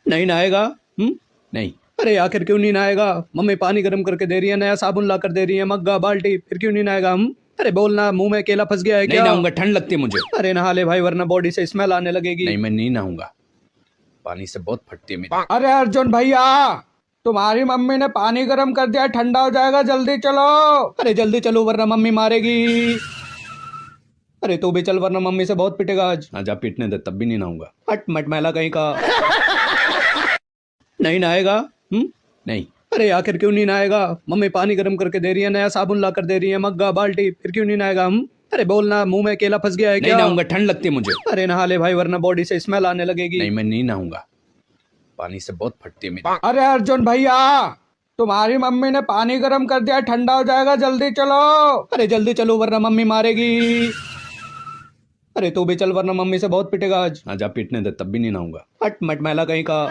नहीं नहाएगा? नहीं। अरे आखिर क्यों नहीं नहाएगा? मम्मी पानी गर्म करके दे रही है, नया साबुन ला कर दे रही है, मग्गा बाल्टी, फिर क्यों नहीं नहाएगा? अरे बोलना, मुंह में केला फंस गया है नहीं क्या? नहाऊंगा, ठंड लगती है मुझे। अरे नहा ले भाई, वरना बॉडी से स्मेल आने लगेगी। नहीं, मैं नहीं नहाऊंगा, पानी से बहुत फटती है मेरी। अरे अर्जुन भैया, तुम्हारी मम्मी ने पानी गर्म कर दिया, ठंडा हो जाएगा, जल्दी चलो। अरे जल्दी चलो वरना मम्मी मारेगी। अरे तू भी चल वरना मम्मी से बहुत पिटेगा आज। आज आप पीटने दे तब भी नहीं नहाऊंगा। हट मट मैला कहीं का। नहीं नहाएगा? नहीं। अरे आखिर क्यों नहीं नहाएगा? मम्मी पानी गर्म करके दे रही है, नया साबुन ला कर दे रही है, मग्गा बाल्टी, फिर क्यों नहीं नहाएगा? अरे बोलना, मुंह में केला फंस गया है नहीं क्या? नहाऊंगा, ठंड लगती है मुझे। अरे नहा ले भाई, वरना बॉडी से स्मेल आने लगेगी। नहीं, मैं नहीं नहाऊंगा, पानी से बहुत फटती है मेरी। अरे अर्जुन भैया, तुम्हारी मम्मी ने पानी गर्म कर दिया, ठंडा हो जाएगा, जल्दी चलो। अरे जल्दी चलो वरना मम्मी मारेगी। अरे तू भी चल वरना मम्मी से बहुत पिटेगा आज। आज आप पीटने दे तब भी नहीं नहाऊंगा। हट मट मैला कहीं का।